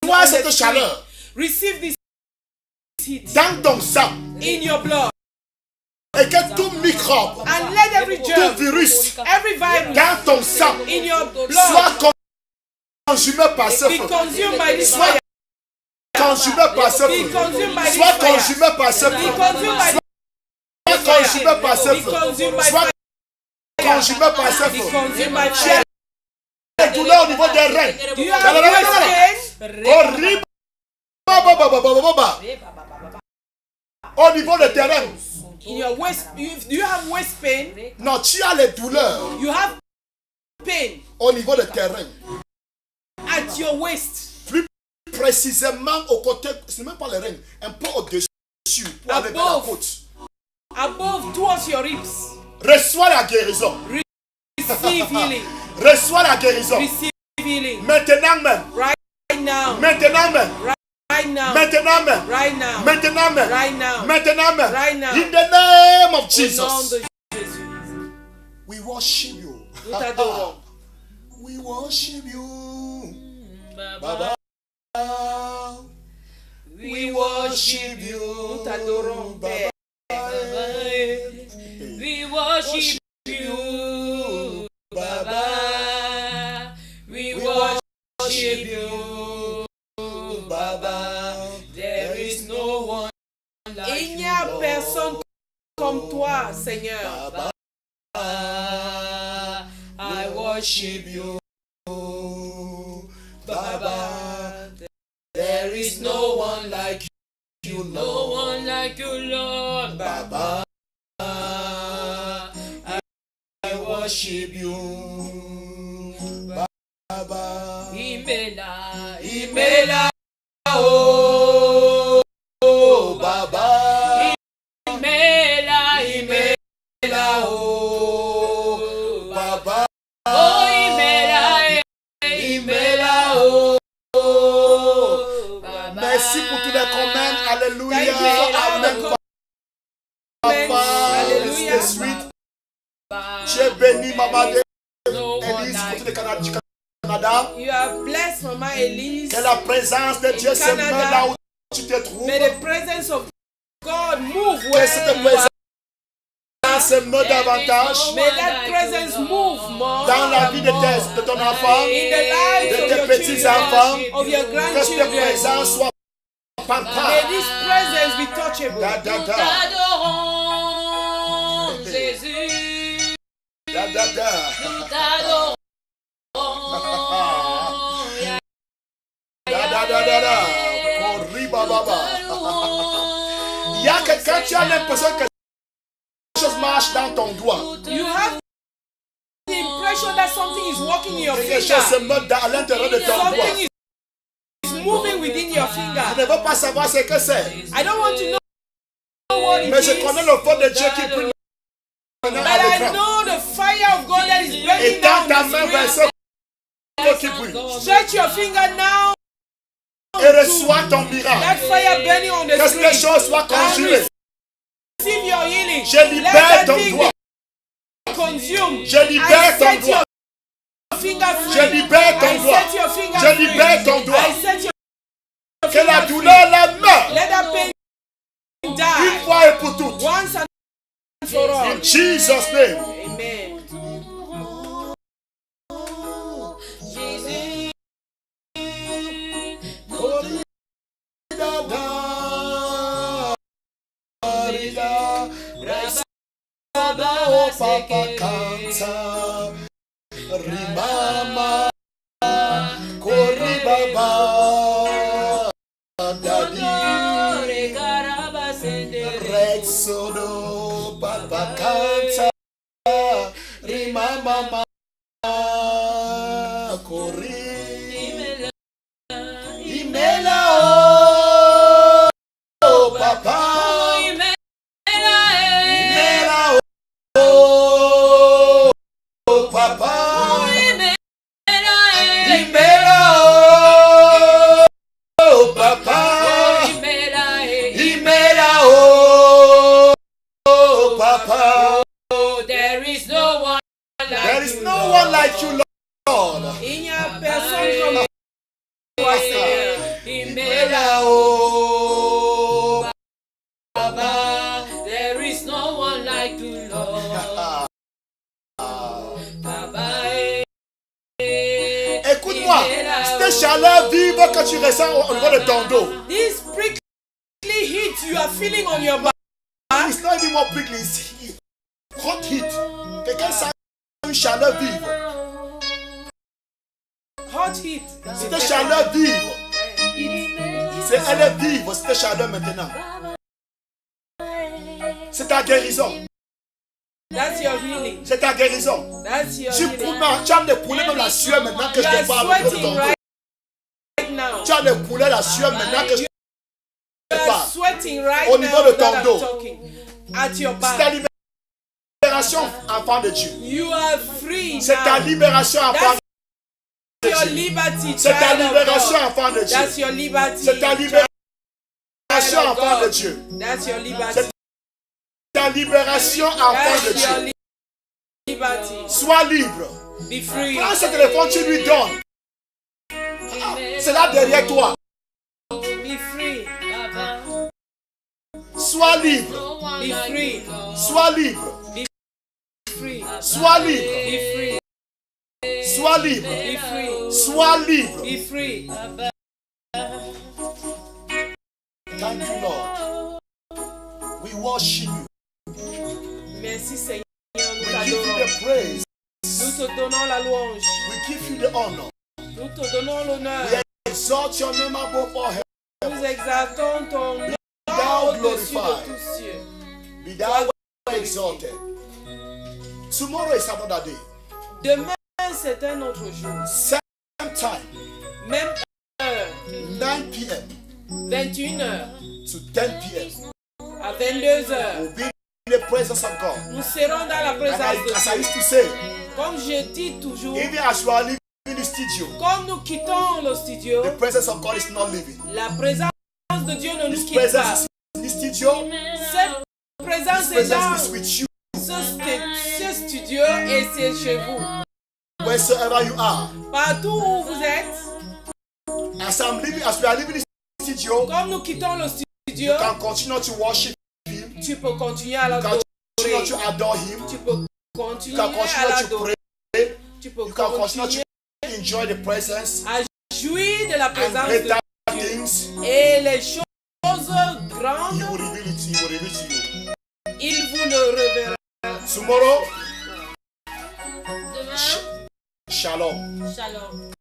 Reçois in cette the chaleur Receive this heat dans ton sang in your blood. et que tout microbe, And let every tout germ, virus every virus dans ton sang in your blood soit consumé par ce be feu. consumed by this Soit fire. consumé par ce Be feu. consumed by this Soit fire. consumé par ce Be feu. consumed by Soit this fire. consumé par ce Be feu. consumed by Soit fire. consumé par ce Be feu. consumed by J'ai fire. des douleurs au niveau des reins. Do you have waist pain? Horrible. Au niveau des terrains. In your waist, do you have waist pain? Non, tu as les douleurs You have pain au niveau des terrains. at your waist, Plus précisément au côté, ce n'est même pas les reins, un peu au-dessus pour aller vers la Above. côte. above towards your ribs. Reçois la guérison. Receive healing. Reçois la guérison. Receive healing. Maintenant même. Right now. Maintenant même. Right now. Maintenant même. Right now. Maintenant même. Right now. Maintenant même. Right now. In the name of Au nom Jesus. de Jésus. We worship you. Nous t'adorons. We worship you. Baba. We worship you. Nous t'adorons, Père. We worship you, Baba. We worship you, Baba. There is no one like Il n'y a personne comme toi, Seigneur. Baba. I worship you, Baba. There is no one like you, no one like you, Lord, Baba. I worship you, Baba. Imela, Imela, oh. Merci pour tous les commentaires. Alléluia. Thank you for all the Amen. comments. Papa, Alléluia. the sweet. J'ai béni Maman No one Élise pour tous les like Canada. you are blessed, Mama Elise. Que la présence de Dieu se Canada. mette là où tu te trouves. May the presence of God move Que where cette you are. présence se mette davantage May that presence move more dans la vie de ton enfant, in the lives de of tes your petits-enfants. children, of your Que cette grandchildren. présence soit May palpable. this presence be touchable. Da, da, da. T'adorons, Jésus. Da, da, da. Nous t'adorons. Da, da, da, da, da. Koriba, baba. Il y a que quand tu as l'impression que quelque chose marche dans ton doigt, You have the impression that something is working in your quelque chose se finger. met à l'intérieur de ton doigt. Something is moving within your Je finger. ne veux pas savoir ce que c'est, I don't want to know what it mais je is, connais le feu de Dieu qui brille maintenant but à I l'écran. know the fire of God that is Et burning tends ta down main the vers screen. ce feu qui brille Stretch your finger now. et reçois ton miracle. That fire burning on the Que ces screen. choses soient congelées. Receive your healing. Je Let libère that ton thing doigt. be consumed. Je libère I ton set doigt. your finger free. Je libère ton I doigt. set your finger Je free. libère ton doigt. I set your Que la finger free. douleur la meure Let that pain une die fois et pour toutes. once and for all. In Jesus' name. Amen. Jésus. Oh, Papa canta, rimama, corribaba, daddy, rexodo, Papa canta, rimama, corri, imela, oh, Papa. Papa, libera, oh, Papa, libera, oh, Papa. There is no one like There is you, no Lord. one like you, Lord. Il n'y a personne comme toi, Seigneur. Libera, oh, Baba, there is no one like you, Lord. Écoute-moi, cette chaleur vive que tu ressens au niveau de ton dos. This prickly heat you are feeling on your back. It's not even more prickly, it's hot heat. Quelqu'un sent une chaleur vive. Hot heat. Cette chaleur vive. Elle est vive, cette chaleur maintenant. C'est ta guérison. That's your healing. C'est ta guérison. That's your Tu healing. as des poulets même la sueur maintenant que You je are te parle. Au niveau de sweating ton dos. right now. Tu as des poulets la sueur maintenant que je You te are parle. sweating right Au niveau now de ton that dos. I'm talking. At your C'est ta back. libération, enfant de Dieu. You are free C'est ta now. libération, enfant That's de your Dieu. liberty, C'est ta child of libération, God. enfant de That's Dieu. your liberty. C'est ta libération, child of enfant de God. Dieu. That's your liberty. C'est ta libération, enfant de That's your Dieu. liberty. Sois libre. Be free. Prends ce téléphone, tu lui donnes. C'est là derrière toi. Be free. Sois libre. Be free. Sois libre. Free. Sois libre. Be free. Sois libre. Be free. Sois libre. Be free. Thank you, Lord. We worship you. Merci Seigneur, nous We give you t'adorons. the praise. Nous te donnons la louange. We give you the honor. Nous te donnons l'honneur. We exalt your name above all heaven. Nous exaltons ton nom thou au-dessus de glorified. tous cieux. Be thou exalted. Tomorrow is another day. Demain, c'est un autre jour. Same time, Même heure, 9 p.m. 21h to 10 p.m. à 22h. We'll be in the presence of God. Nous serons dans la And présence de as I Dieu. used to say, Comme je dis toujours, even as you are leaving the studio, comme nous quittons le studio, the presence of God is not leaving. la présence de Dieu ne nous His quitte pas. presence is in this studio. Cette présence His est dans presence is with you. ce studio et c'est chez vous. Wheresoever you are. Partout où vous êtes, As we are leaving this studio, comme nous quittons le studio, you can continue to worship Him. tu peux continuer à You l'adorer. can continue to adore Him. Tu peux You continuer can à continue to l'adorer. pray. Tu peux You can continue continuer to enjoy the presence à jouir de la and présence greater de Dieu. things. Et les choses He grandes, will reveal it. He will reveal to you. il vous le révélera. Tomorrow, Demain, shalom. shalom.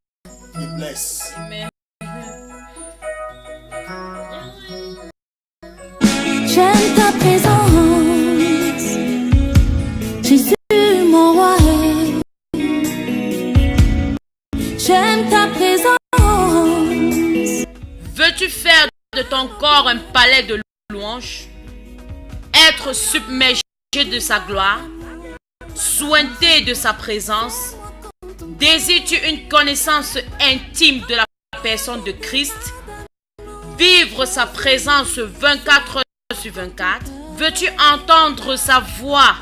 Be blessed. Amen. J'aime ta présence, Jésus mon roi. J'aime ta présence. Veux-tu faire de ton corps un palais de louanges? Être submergé de sa gloire? Sointé de sa présence? Désires-tu une connaissance intime de la personne de Christ? Vivre sa présence 24 heures sur 24? Veux-tu entendre sa voix